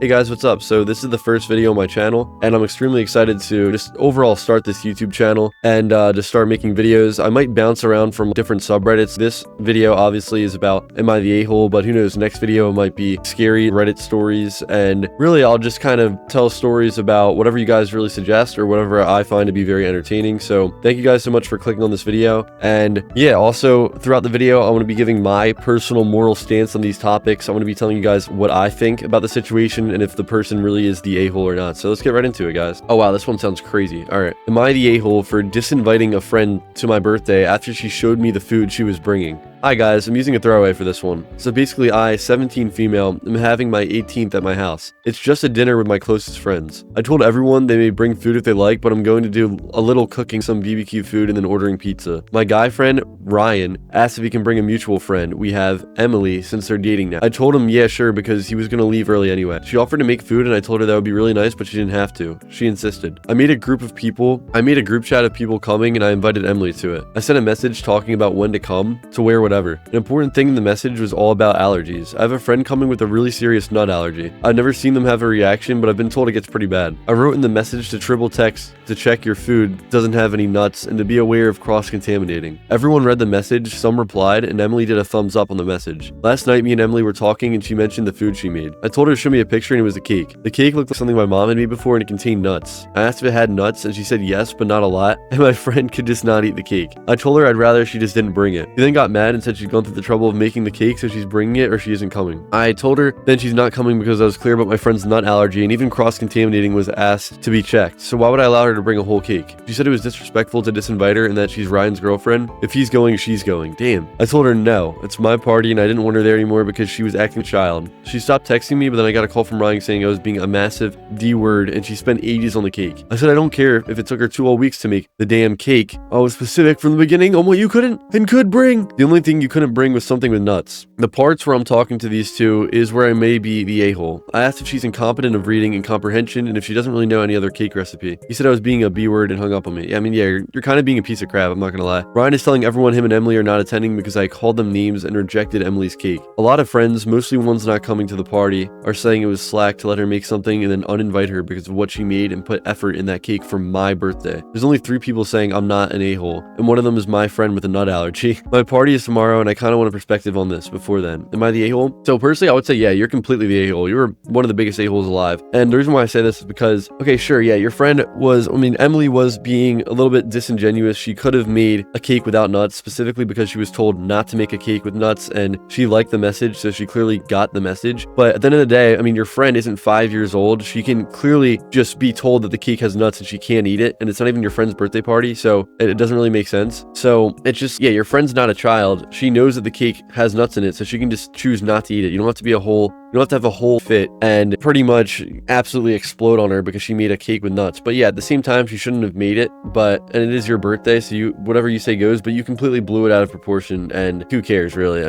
Hey guys, what's up? So this is the first video on my channel, and I'm extremely excited to just overall start this YouTube channel and just start making videos. I might bounce around from different subreddits. This video obviously is about Am I the A-hole, but who knows, next video might be scary Reddit stories, and really I'll just kind of tell stories about whatever you guys really suggest or whatever I find to be very entertaining. So thank you guys so much for clicking on this video. And yeah, also throughout the video, I want to be giving my personal moral stance on these topics. I want to be telling you guys what I think about the situation and if the person really is the a-hole or not. So let's get right into it, guys. Oh wow, this one sounds crazy. All right. Am I the a-hole for disinviting a friend to my birthday after she showed me the food she was bringing? Hi guys, I'm using a throwaway for this one. So basically I, 17 female, am having my 18th at my house. It's just a dinner with my closest friends. I told everyone they may bring food if they like, but I'm going to do a little cooking, some BBQ food, and then ordering pizza. My guy friend, Ryan, asked if he can bring a mutual friend. We have Emily, since they're dating now. I told him yeah, sure, because he was going to leave early anyway. She offered to make food and I told her that would be really nice, but she didn't have to. She insisted. I made a group chat of people coming and I invited Emily to it. I sent a message talking about when to come, to wear whatever. An important thing in the message was all about allergies. I have a friend coming with a really serious nut allergy. I've never seen them have a reaction, but I've been told it gets pretty bad. I wrote in the message to triple text to check your food doesn't have any nuts and to be aware of cross-contaminating. Everyone read the message, some replied, and Emily did a thumbs up on the message. Last night, me and Emily were talking and she mentioned the food she made. I told her to show me a picture and it was a cake. The cake looked like something my mom had made before and it contained nuts. I asked if it had nuts and she said yes, but not a lot, and my friend could just not eat the cake. I told her I'd rather she just didn't bring it. She then got mad and said she'd gone through the trouble of making the cake, so she's bringing it or she isn't coming. I told her then she's not coming because I was clear about my friend's nut allergy and even cross-contaminating was asked to be checked. So why would I allow her to bring a whole cake? She said it was disrespectful to disinvite her and that she's Ryan's girlfriend. If he's going, she's going. Damn. I told her no, it's my party and I didn't want her there anymore because she was acting a child. She stopped texting me, but then I got a call from Ryan saying I was being a massive D-word and she spent ages on the cake. I said I don't care if it took her 2 whole weeks to make the damn cake. I was specific from the beginning on what you couldn't and could bring. The only thing you couldn't bring was something with nuts. The parts where I'm talking to these two is where I may be the a-hole. I asked if she's incompetent of reading and comprehension and if she doesn't really know any other cake recipe. He said I was being a B-word and hung up on me. I mean, yeah, you're kind of being a piece of crap, I'm not gonna lie. Ryan is telling everyone him and Emily are not attending because I called them names and rejected Emily's cake. A lot of friends, mostly ones not coming to the party, are saying it was slack to let her make something and then uninvite her because of what she made and put effort in that cake for my birthday. There's only 3 people saying I'm not an a-hole, and one of them is my friend with a nut allergy. My party is tomorrow and I kind of want a perspective on this before then. Am I the a-hole? So personally, I would say, yeah, you're completely the a-hole. You're one of the biggest a-holes alive. And the reason why I say this is because, okay, sure, yeah, your friend was, Emily was being a little bit disingenuous. She could have made a cake without nuts, specifically because she was told not to make a cake with nuts, and she liked the message, so she clearly got the message. But at the end of the day, your friend isn't 5 years old. She can clearly just be told that the cake has nuts and she can't eat it, and it's not even your friend's birthday party, so it doesn't really make sense. So it's just, yeah, your friend's not a child. She knows that the cake has nuts in it, so she can just choose not to eat it. You don't have to be a whole, you don't have to have a whole fit and pretty much absolutely explode on her because she made a cake with nuts. But yeah, at the same time, she shouldn't have made it, and it is your birthday, so whatever you say goes, but you completely blew it out of proportion, and who cares, really?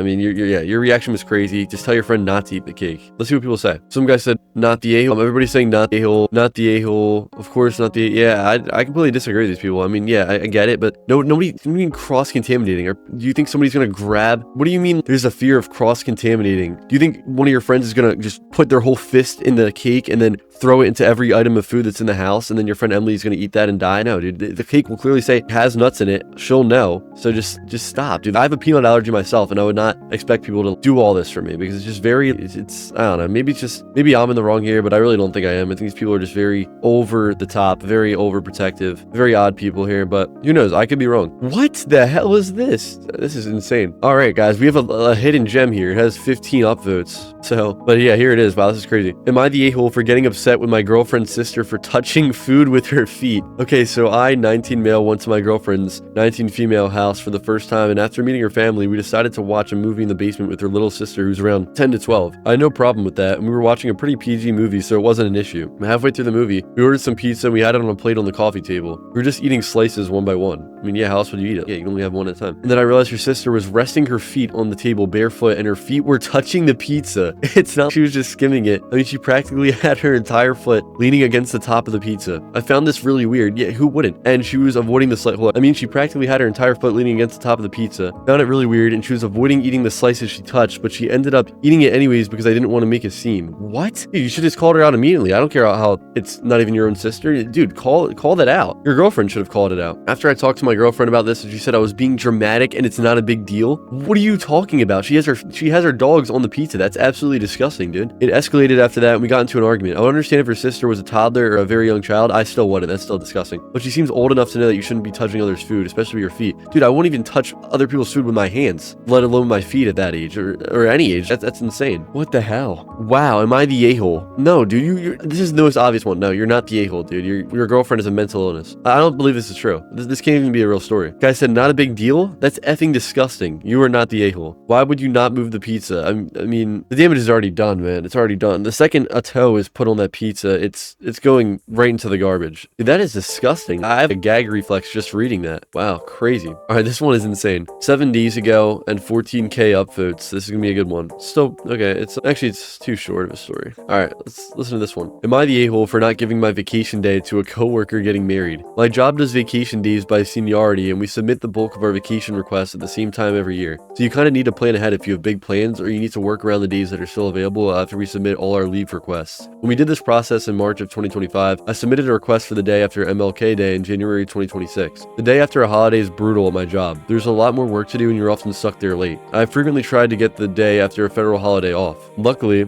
Your reaction was crazy. Just tell your friend not to eat the cake. Let's see what people say. Some guy said, not the a-hole. Everybody's saying not the a-hole, not the a-hole. Of course, not the, yeah, I completely disagree with these people. Yeah, I get it, but nobody cross-contaminating. Or do you think somebody's gonna grab, what do you mean there's a fear of cross-contaminating? Do you think one of your friends is gonna just put their whole fist in the cake and then throw it into every item of food that's in the house, and then your friend Emily is gonna eat that and die? No, dude, the cake will clearly say it has nuts in it. She'll know, so just stop, dude. I have a peanut allergy myself, and I would not expect people to do all this for me because it's just very, it's I don't know, maybe I'm in the wrong here, but I really don't think I am. I think these people are just very over the top, very overprotective, very odd people here, but who knows, I could be wrong. What the hell is this? This is insane. All right, guys, we have a hidden gem here. It has 15 upvotes. So, but yeah, here it is. Wow, this is crazy. Am I the a-hole for getting upset with my girlfriend's sister for touching food with her feet? Okay, so I, 19 male, went to my girlfriend's 19 female house for the first time, and after meeting her family, we decided to watch a movie in the basement with her little sister who's around 10 to 12. I had no problem with that, and we were watching a pretty PG movie, so it wasn't an issue. Halfway through the movie, we ordered some pizza and we had it on a plate on the coffee table. We were just eating slices one by one. Yeah, how else would you eat it? Yeah, you can only have one at a time. And then I realized her sister was resting her feet on the table barefoot and her feet were touching the pizza. It It's not like she was just skimming it. I mean, she practically had her entire foot leaning against the top of the pizza. I found this really weird. Yeah, who wouldn't? And she was avoiding the slice. I mean, she practically had her entire foot leaning against the top of the pizza. Found it really weird, and she was avoiding eating the slices she touched, but she ended up eating it anyways because I didn't want to make a scene. What? Dude, you should just called her out immediately. I don't care how it's not even your own sister. Dude, call that out. Your girlfriend should have called it out. After I talked to my girlfriend about this, and she said I was being dramatic and it's not a big deal. What are you talking about? She has her dogs on the pizza. That's absolutely disgusting, dude. It escalated after that, and we got into an argument. I would understand if her sister was a toddler or a very young child. I still wouldn't. That's still disgusting. But she seems old enough to know that you shouldn't be touching others' food, especially with your feet. Dude, I won't even touch other people's food with my hands, let alone my feet at that age or any age. That's insane. What the hell? Wow, am I the a-hole? No, dude, this is the most obvious one. No, you're not the a-hole, dude. Your girlfriend has a mental illness. I don't believe this is true. This can't even be a real story. Guy said, not a big deal? That's effing disgusting. You are not the a-hole. Why would you not move the pizza? I mean, the damage is already done, man. It's already done. The second a toe is put on that pizza, it's going right into the garbage. Dude, that is disgusting. I have a gag reflex just reading that. Wow, crazy. All right, this one is insane. 7 days ago and 14K upvotes. This is gonna be a good one. Still, okay, it's too short of a story. All right, let's listen to this one. Am I the a-hole for not giving my vacation day to a coworker getting married? My job does vacation days by seniority, and we submit the bulk of our vacation requests at the same time every year. So you kind of need to plan ahead if you have big plans, or you need to work around the days that are still available after we submit all our leave requests. When we did this process in March of 2025, I submitted a request for the day after MLK Day in January 2026. The day after a holiday is brutal at my job. There's a lot more work to do and you're often stuck there late. I frequently tried to get the day after a federal holiday off. Luckily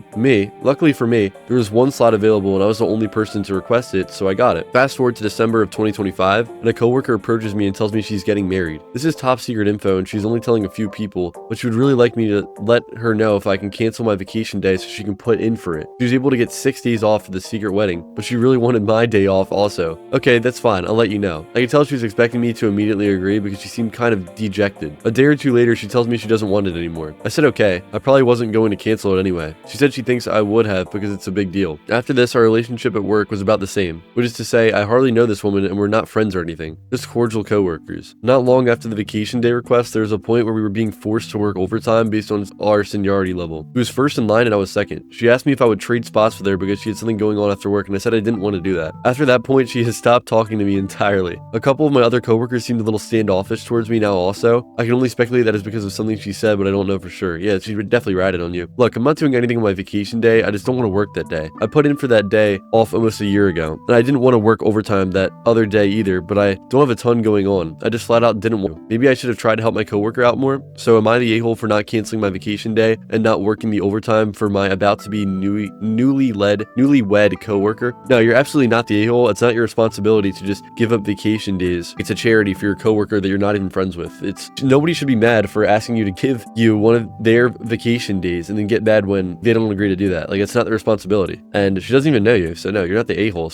for me, there was one slot available and I was the only person to request it, so I got it. Fast forward to December of 2025, and a coworker approaches me and tells me she's getting married. This is top secret info and she's only telling a few people, but she would really like me to let her know if I can cancel my vacation day so she can put in for it. She was able to get 6 days off for the secret wedding, but she really wanted my day off also. Okay, that's fine, I'll let you know. I could tell she was expecting me to immediately agree because she seemed kind of dejected. A day or two later, she tells me she doesn't want it anymore. I said okay, I probably wasn't going to cancel it anyway. She said she thinks I would have because it's a big deal. After this, our relationship at work was about the same, which is to say I hardly know this woman and we're not friends or anything, just cordial coworkers. Not long after the vacation day request, there was a point where we were being forced to work overtime based on our seniority level. She was first in line and I was second. She asked me if I would trade spots with her because she had something going on after work, and I said I didn't want to do that. After that point, she has stopped talking to me entirely. A couple of my other coworkers seemed a little standoffish towards me now also. I can only speculate that is because of something she said, but I don't know for sure. Yeah, she would definitely ratted on you. Look, I'm not doing anything on my vacation day, I just don't want to work that day. I put in for that day off almost a year ago, and I didn't want to work overtime that other day either, but I don't have a ton going on. I just flat out didn't want to. Maybe I should have tried to help my coworker out more. So am I the a-hole for not canceling my vacation day and not working the overtime for my about to be newlywed coworker? No, you're absolutely not the a-hole. It's not your responsibility to just give up vacation days. It's a charity for your coworker that you're not even friends with. Nobody should be mad for asking you to give you one of their vacation days and then get mad when they don't agree to do that. Like, it's not their responsibility. And she doesn't even know you. So no, you're not the a-hole.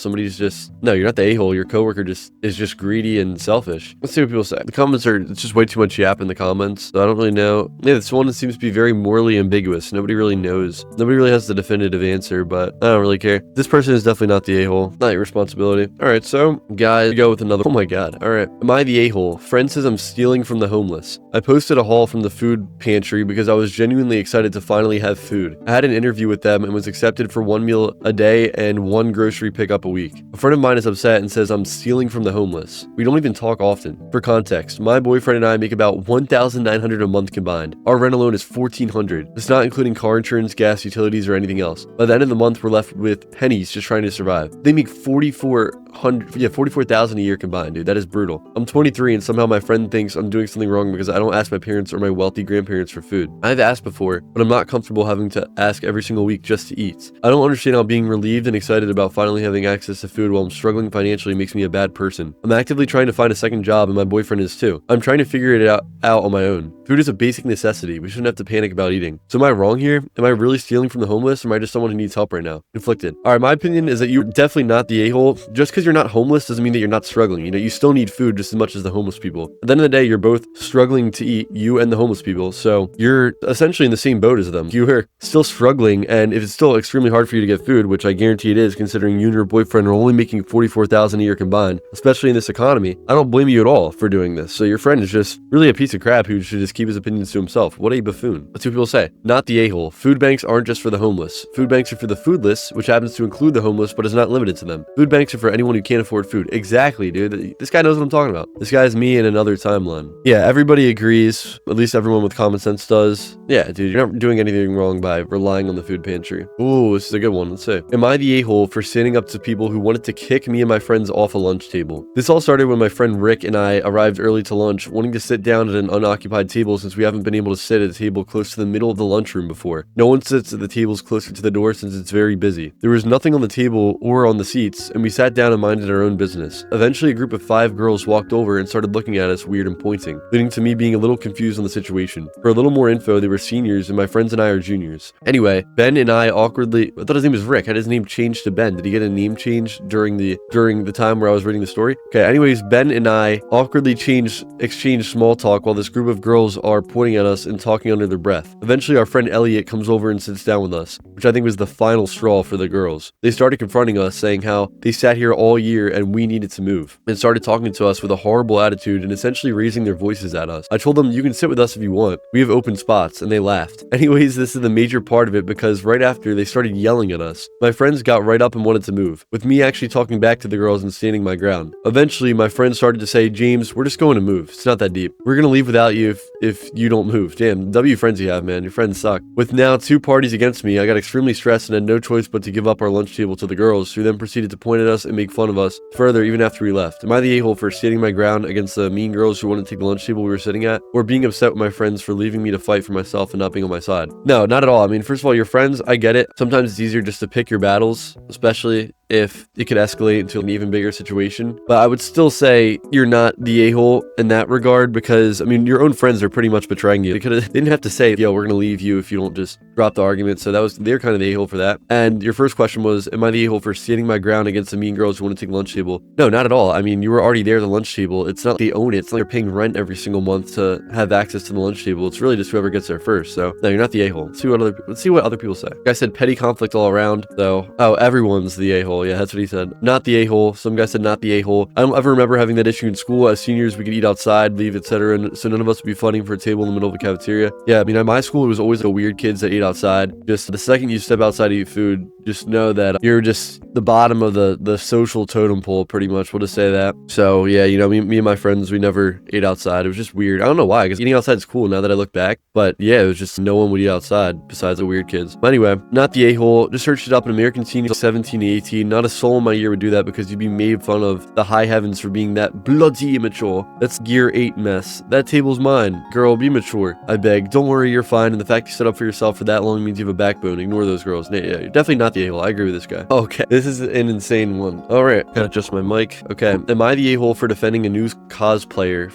No, you're not the a-hole. Your coworker is just greedy and selfish. Let's see what people say. The comments it's just way too much yap in the comments. So I don't really know. Yeah, this one seems to be very morally ambiguous. Nobody really knows. Nobody really has the definitive answer, but I don't really care. This person is definitely not the a-hole. Not your responsibility. All right, so guys, go with another. Oh my god. All right. Am I the a-hole? Friend says I'm stealing from the homeless. I posted a haul from the food pantry because I was genuinely excited to finally have food. I had an interview with them and was accepted for 1 meal a day and 1 grocery pickup a week. A friend of mine is upset and says I'm stealing from the homeless. We don't even talk often. For context, my boyfriend and I make about $1,900 a month combined. Our rent alone is $1,400. It's not including car insurance, gas, utilities, or anything else. By the end of the month, we're left with pennies just trying to survive. They make $44,000 a year combined, dude. That is brutal. I'm 23 and somehow my friend thinks I'm doing something wrong because I don't ask my parents or my wealthy grandparents for food. I've asked before, but I'm not comfortable having to ask every single week just to eat. I don't understand how being relieved and excited about finally having access to food while I'm struggling financially makes me a bad person. I'm actively trying to find a second job and my boyfriend is too. I'm trying to figure it out on my own. Food is a basic necessity. We shouldn't have to panic about eating. So am I wrong here? Am I really stealing from the homeless, or am I just someone who needs help right now? Conflicted. Alright, my opinion is that you're definitely not the a-hole. Just because you're not homeless doesn't mean that you're not struggling. You know, you still need food just as much as the homeless people. At the end of the day, you're both struggling to eat, you and the homeless people. So you're essentially in the same boat as them. You are still struggling, and if it's still extremely hard for you to get food, which I guarantee it is, considering you and your boyfriend are only making $44,000 a year combined, especially in this economy, I don't blame you at all for doing this. So your friend is just really a piece of crap who should just keep his opinions to himself. What a buffoon. Let's see what people say. Not the a-hole. Food banks aren't just for the homeless. Food banks are for the foodless, which happens to include the homeless, but is not limited to them. Food banks are for anyone who can't afford food. Exactly, dude. This guy knows what I'm talking about. This guy's me in another timeline. Yeah, everybody agrees. At least everyone with common sense does. Yeah, dude, you're not doing anything wrong by relying on the food pantry. Ooh, this is a good one. Let's see. Am I the a-hole for standing up to people who wanted to kick me and my friends off a lunch table? This all started when my friend Rick and I arrived early to lunch, wanting to sit down at an unoccupied table since we haven't been able to sit at a table close to the middle of the lunchroom before. No one sits at the tables closer to the door since it's very busy. There was nothing on the table or on the seats, and we sat down and minded our own business. Eventually, a group of 5 girls walked over and started looking at us weird and pointing, leading to me being a little confused on the situation. For a little more info, they were seniors and my friends and I are juniors. Anyway, Ben and I awkwardly, I thought his name was Rick. I had his name changed to Ben. Did he get a name change during the time where I was reading the story? Okay, anyways, Ben and I awkwardly exchanged small talk while this group of girls are pointing at us and talking under their breath. Eventually, our friend Elliot comes over and sits down with us, which I think was the final straw for the girls. They started confronting us, saying how they sat here all year and we needed to move, and started talking to us with a horrible attitude and essentially raising their voices at us. I told them, you can sit with us if you want. We have open spots, and they laughed. Anyways, this is the major part of it because right after, they started yelling at us. My friends got right up and wanted to move, with me actually talking back to the girls and standing my ground. Eventually, my friends started to say, James, we're just going to move. It's not that deep. We're going to leave without you if you don't move. Damn, W friends you have, man. Your friends suck. With now 2 parties against me, I got extremely stressed and had no choice but to give up our lunch table to the girls, who then proceeded to point at us and make fun of us further even after we left. Am I the a-hole for standing my ground against the mean girls who wanted to take the lunch table we were sitting at, or being upset with my friends for leaving me to fight for myself and not being on my side? No, not at all. I mean, first of all, your friends, I get it. Sometimes it's easier just to pick your battles, especially if it could escalate into an even bigger situation. But I would still say you're not the a-hole in that regard because, I mean, your own friends are pretty much betraying you. They didn't have to say, yo, we're going to leave you if you don't just drop the argument. So they're kind of the a-hole for that. And your first question was, am I the a-hole for standing my ground against the mean girls who want to take the lunch table? No, not at all. I mean, you were already there at the lunch table. It's not like they own it. It's not like you're paying rent every single month to have access to the lunch table. It's really just whoever gets there first. So no, you're not the a-hole. Let's see what other people say. I said petty conflict all around, though. Oh, everyone's the a-hole. Yeah, that's what he said. Not the a-hole. Some guy said not the a-hole. I don't ever remember having that issue in school. As seniors, we could eat outside, leave, etc. And so none of us would be fighting for a table in the middle of a cafeteria. Yeah, I mean, at my school, it was always the weird kids that ate outside. Just the second you step outside to eat food, just know that you're just the bottom of the social totem pole, pretty much. We'll just say that. So yeah, you know, me and my friends, we never ate outside. It was just weird. I don't know why, because eating outside is cool now that I look back. But yeah, it was just no one would eat outside besides the weird kids. But anyway, not the a-hole. Just searched it up in American Teen 17 to 18. Not a soul in my year would do that because you'd be made fun of the high heavens for being that bloody immature. That's gear 8 mess. That table's mine. Girl, be mature. I beg. Don't worry, you're fine. And the fact you stood up for yourself for that long means you have a backbone. Ignore those girls. Yeah, you're definitely not the a-hole. I agree with this guy. Okay, this is an insane one. All right, gotta adjust my mic. Okay, am I the a-hole for defending a new cosplayer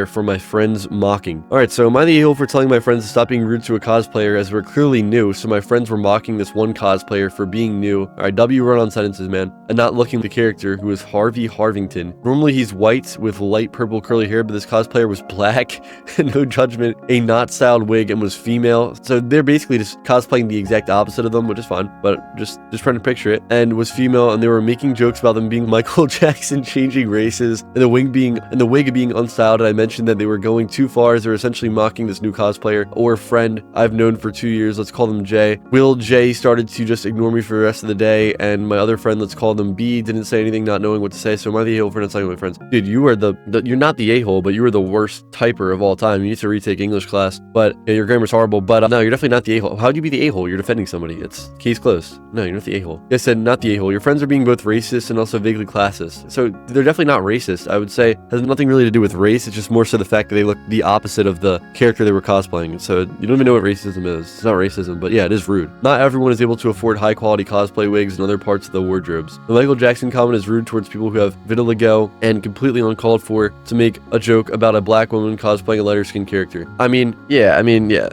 for my friends mocking? All right, so am I the a-hole for telling my friends to stop being rude to a cosplayer as we're clearly new, so my friends were mocking this one cosplayer for being new? All right, W run on sentences, man. And not looking the character, who is Harvey Harvington. Normally he's white with light purple curly hair, but this cosplayer was black. No judgment. A not styled wig and was female. So they're basically just cosplaying the exact opposite of them, which is fine, but just trying to picture it. And was female, and they were making jokes about them being Michael Jackson changing races, and the wig being unstyled. And I mentioned that they were going too far as they were essentially mocking this new cosplayer or friend I've known for 2 years. Let's call them Jay. Jay started to just ignore me for the rest of the day, and my other friend, let's call them B, didn't say anything, not knowing what to say. So am I the a-hole for not talking to my friends? Dude, you are you're not the a-hole, but you were the worst typer of all time. You need to retake English class, but yeah, your grammar's horrible. But no, you're definitely not the a-hole. How'd you be the a-hole? You're defending somebody. It's case closed. No, you're not the a-hole. I said not the a-hole. Your friends are being both racist and also vaguely classist. So they're definitely not racist. I would say has nothing really to do with race. It's just more so the fact that they look the opposite of the character they were cosplaying. So you don't even know what racism is. It's not racism, but yeah, it is rude. Not everyone is able to afford high quality cosplay wigs and other parts of the wardrobes. The Michael Jackson comment is rude towards people who have vitiligo and completely uncalled for to make a joke about a black woman cosplaying a lighter skinned character. I mean, yeah,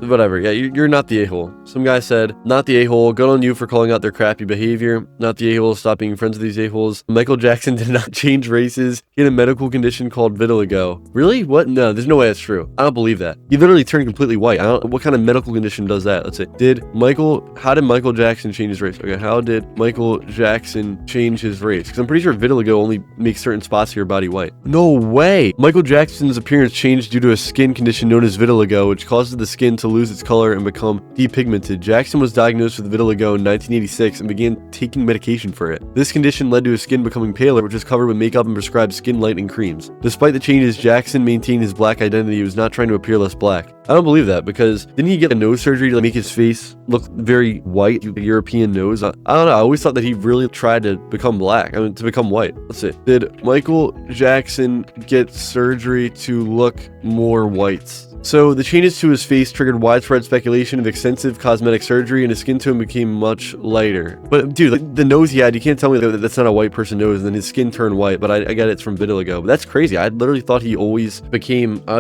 whatever. Yeah, you're not the a-hole. Some guy said, not the a-hole. Good on you for for calling out their crappy behavior. Not the a-hole. Stop being friends with these a-holes. Michael Jackson did not change races. He had a medical condition called vitiligo. Really? What? No, there's no way that's true. I don't believe that. He literally turned completely white. What kind of medical condition does that? Let's say, how did Michael Jackson change his race? Okay, how did Michael Jackson change his race? Because I'm pretty sure vitiligo only makes certain spots of your body white. No way! Michael Jackson's appearance changed due to a skin condition known as vitiligo, which causes the skin to lose its color and become depigmented. Jackson was diagnosed with vitiligo in 1986 and began taking medication for it. This condition led to his skin becoming paler, which was covered with makeup and prescribed skin lightening creams. Despite the changes, Jackson maintained his black identity. He was not trying to appear less black. I don't believe that, because didn't he get a nose surgery to make his face look very white, European nose? I don't know. I always thought that he really tried to become black. To become white. Let's see. Did Michael Jackson get surgery to look more white? So the changes to his face triggered widespread speculation of extensive cosmetic surgery, and his skin tone became much lighter. But dude, like, the nose he had, you can't tell me that that's not a white person nose, and then his skin turned white. But I get it's from vitiligo. But that's crazy. I literally thought he always I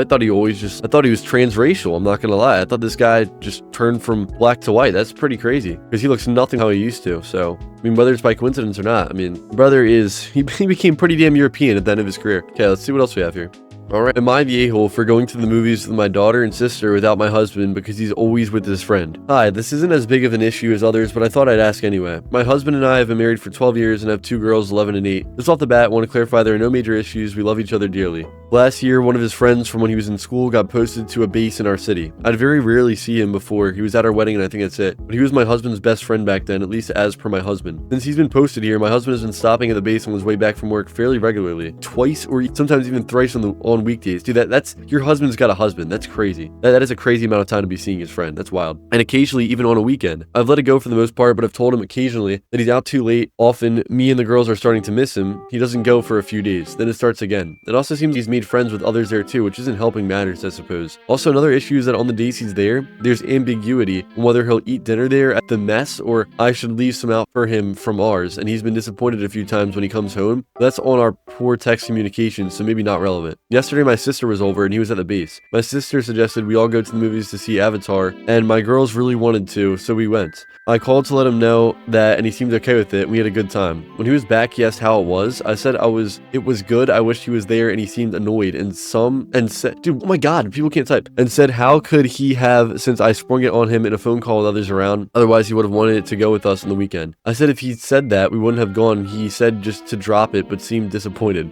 thought he was transracial. I'm not gonna lie. I thought this guy just turned from black to white. That's pretty crazy, because he looks nothing how he used to. So I mean, whether it's by coincidence or not, I mean, brother he became pretty damn European at the end of his career. Okay, let's see what else we have here. Alright, am I the a-hole for going to the movies with my daughter and sister without my husband because he's always with his friend? Hi, this isn't as big of an issue as others, but I thought I'd ask anyway. My husband and I have been married for 12 years and have 2 girls, 11 and 8. Just off the bat, want to clarify there are no major issues. We love each other dearly. Last year, one of his friends from when he was in school got posted to a base in our city. I'd very rarely see him before. He was at our wedding and I think that's it. But he was my husband's best friend back then, at least as per my husband. Since he's been posted here, my husband has been stopping at the base on his way back from work fairly regularly. Twice or sometimes even thrice on weekdays. Dude, that's your husband's got a husband. That's crazy. That is a crazy amount of time to be seeing his friend. That's wild. And occasionally even on a weekend. I've let it go for the most part, but I've told him occasionally that he's out too late. Often me and the girls are starting to miss him. He doesn't go for a few days. Then it starts again. It also seems he's made friends with others there too, which isn't helping matters, I suppose. Also, another issue is that on the days he's there's ambiguity on whether he'll eat dinner there at the mess or I should leave some out for him from ours, and he's been disappointed a few times when he comes home. That's on our poor text communication, so maybe not relevant. Yesterday my sister was over and he was at the base. My sister suggested we all go to the movies to see Avatar, and my girls really wanted to, so we went. I called to let him know that, and he seemed okay with it. We had a good time. When he was back, he asked how it was. I said it was good. I wished he was there, and he seemed annoyed and said, dude, oh my god, people can't type. And said, how could he have, since I sprung it on him in a phone call with others around? Otherwise, he would have wanted it to go with us on the weekend. I said if he said that, we wouldn't have gone. He said just to drop it, but seemed disappointed.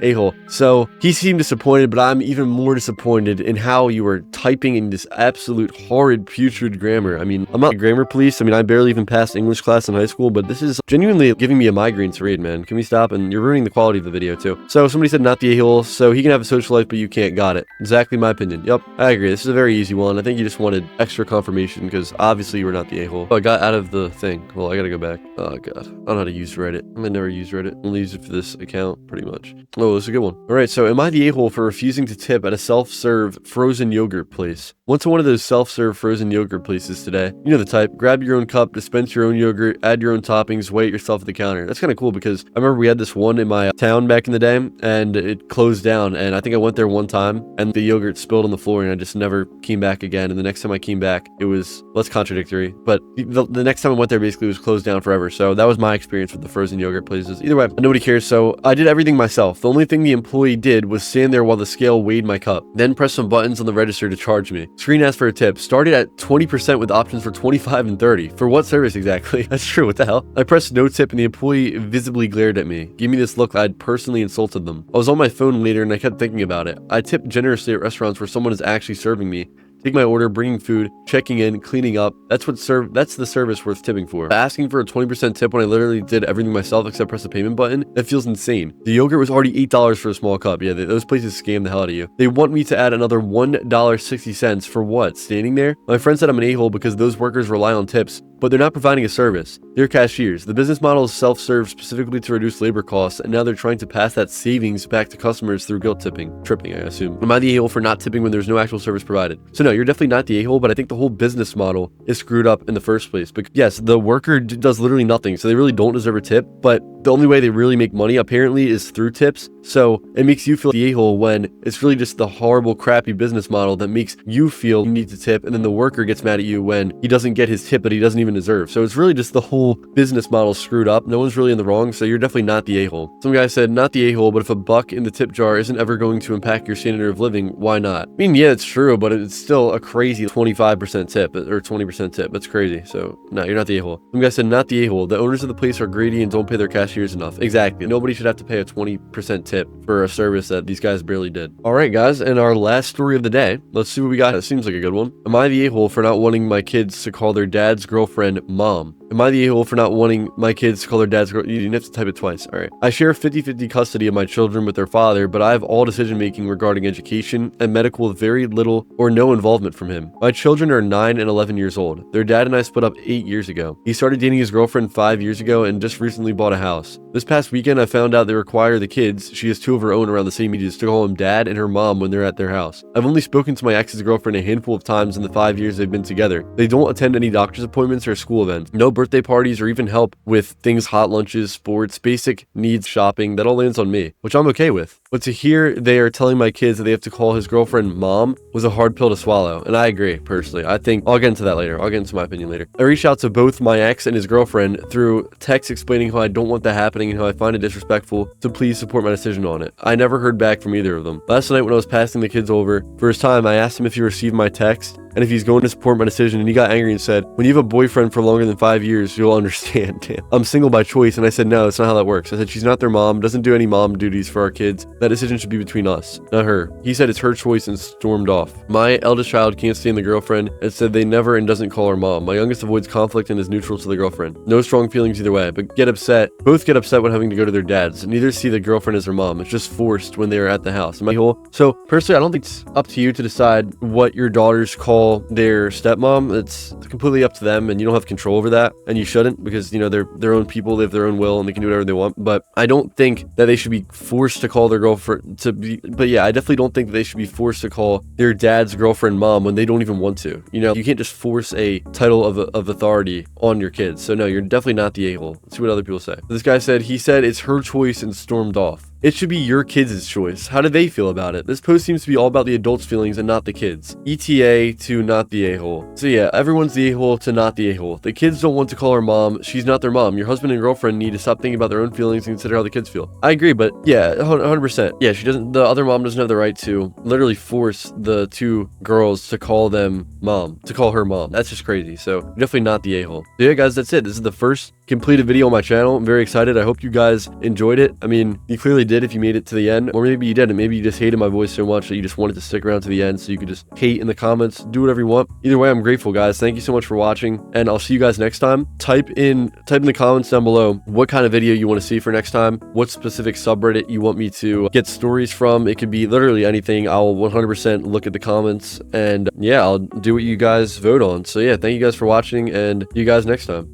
A-hole. So he seemed disappointed, but I'm even more disappointed in how you were typing in this absolute horrid, putrid grammar. I mean, I'm not a grammar police. I mean, I barely even passed English class in high school, but this is genuinely giving me a migraine to read, man. Can we stop? And you're ruining the quality of the video too. So somebody said not the a-hole, so he can have a social life, but you can't. Got it. Exactly my opinion. Yep, I agree. This is a very easy one. I think you just wanted extra confirmation because obviously you were not the a-hole. Oh, I got out of the thing. Well, I gotta go back. Oh god, I don't know how to use Reddit. I never use Reddit. Only use it for this account, pretty much. Oh, this is a good one. All right. So am I the a-hole for refusing to tip at a self-serve frozen yogurt place? Went to one of those self-serve frozen yogurt places today. You know the type. Grab your own cup, dispense your own yogurt, add your own toppings, weigh it yourself at the counter. That's kind of cool because I remember we had this one in my town back in the day and it closed down, and I think I went there one time and the yogurt spilled on the floor and I just never came back again. And the next time I came back, it was less contradictory, but the next time I went there basically was closed down forever. So that was my experience with the frozen yogurt places. Either way, nobody cares. So I did everything myself. The only thing the employee did was stand there while the scale weighed my cup, then press some buttons on the register to charge me. Screen asked for a tip. Started at 20% with options for 25 and 30. For what service exactly? That's true. What the hell? I pressed no tip and the employee visibly glared at me. Gave me this look I'd personally insulted them. I was on my phone later and I kept thinking about it. I tip generously at restaurants where someone is actually serving me. Take my order, bringing food, checking in, cleaning up. That's the service worth tipping for. Asking for a 20% tip when I literally did everything myself except press the payment button, that feels insane. The yogurt was already $8 for a small cup. Yeah, those places scam the hell out of you. They want me to add another $1.60 for what? Standing there? My friend said I'm an a-hole because those workers rely on tips, but they're not providing a service. They're cashiers. The business model is self-serve specifically to reduce labor costs, and now they're trying to pass that savings back to customers through guilt tripping, I assume. Am I the a-hole for not tipping when there's no actual service provided? So no, you're definitely not the a-hole, but I think the whole business model is screwed up in the first place. But yes, the worker does literally nothing, so they really don't deserve a tip, but the only way they really make money apparently is through tips. So it makes you feel the a-hole when it's really just the horrible, crappy business model that makes you feel you need to tip, and then the worker gets mad at you when he doesn't get his tip that he doesn't even deserve. So it's really just the whole business model screwed up. No one's really in the wrong, so you're definitely not the a-hole. Some guy said, not the a-hole, but if a buck in the tip jar isn't ever going to impact your standard of living, why not? I mean, yeah, it's true, but it's still a crazy 25% tip or 20% tip. That's crazy. So no, you're not the a-hole. Some guy said, not the a-hole. The owners of the place are greedy and don't pay their cashiers enough. Exactly. Nobody should have to pay a 20% tip for a service that these guys barely did. All right, guys, and our last story of the day. Let's see what we got. It seems like a good one. Am I the a-hole for not wanting my kids to call their dad's girlfriend mom? Am I the a-hole for not wanting my kids to call their dad's girl? You have to type it twice. All right. I share 50-50 custody of my children with their father, but I have all decision-making regarding education and medical with very little or no involvement from him. My children are 9 and 11 years old. Their dad and I split up 8 years ago. He started dating his girlfriend 5 years ago and just recently bought a house. This past weekend, I found out they require the kids, she has 2 of her own around the same ages, to call him dad and her mom when they're at their house. I've only spoken to my ex's girlfriend a handful of times in the 5 years they've been together. They don't attend any doctor's appointments or school events, no birthday parties or even help with things, hot lunches, sports, basic needs, shopping. That all lands on me, which I'm okay with. But to hear they are telling my kids that they have to call his girlfriend mom was a hard pill to swallow, and I agree, personally. I think I'll get into that later. I'll get into my opinion later. I reached out to both my ex and his girlfriend through text explaining how I don't want that happening and how I find it disrespectful to please support my decision on it. I never heard back from either of them. Last night when I was passing the kids over for his time, I asked him if he received my text and if he's going to support my decision, and he got angry and said, when you have a boyfriend for longer than 5 years, you'll understand. Damn. I'm single by choice, and I said, no, that's not how that works. I said, she's not their mom, doesn't do any mom duties for our kids. That decision should be between us, not her. He said it's her choice and stormed off. My eldest child can't stand the girlfriend and said they never and doesn't call her mom. My youngest avoids conflict and is neutral to the girlfriend. No strong feelings either way, but both get upset when having to go to their dads. Neither see the girlfriend as their mom. It's just forced when they are at the house. Am I whole? So personally, I don't think it's up to you to decide what your daughters call their stepmom. It's completely up to them, and you don't have control over that, and you shouldn't, because they're their own people, they have their own will, and they can do whatever they want. But I don't think that they should be forced to call their girlfriend but yeah, I definitely don't think that they should be forced to call their dad's girlfriend mom when they don't even want to. You can't just force a title of authority on your kids. So no, you're definitely not the a-hole. Let's see what other people say. This guy said, he said it's her choice and stormed off. It should be your kids' choice. How do they feel about it? This post seems to be all about the adults' feelings and not the kids. ETA to not the a-hole. So yeah, everyone's the a-hole to not the a-hole. The kids don't want to call her mom. She's not their mom. Your husband and girlfriend need to stop thinking about their own feelings and consider how the kids feel. I agree, but yeah, 100%. Yeah, the other mom doesn't have the right to literally force the 2 girls to call them mom, to call her mom. That's just crazy. So definitely not the a-hole. So yeah, guys, that's it. This is the first completed video on my channel. I'm very excited. I hope you guys enjoyed it. I mean, you clearly did if you made it to the end, or maybe you didn't. Maybe you just hated my voice so much that you just wanted to stick around to the end so you could just hate in the comments. Do whatever you want. Either way, I'm grateful, guys. Thank you so much for watching, and I'll see you guys next time. Type in the comments down below what kind of video you want to see for next time, what specific subreddit you want me to get stories from. It could be literally anything. I'll 100% look at the comments, and yeah, I'll do what you guys vote on. So yeah, thank you guys for watching, and see you guys next time.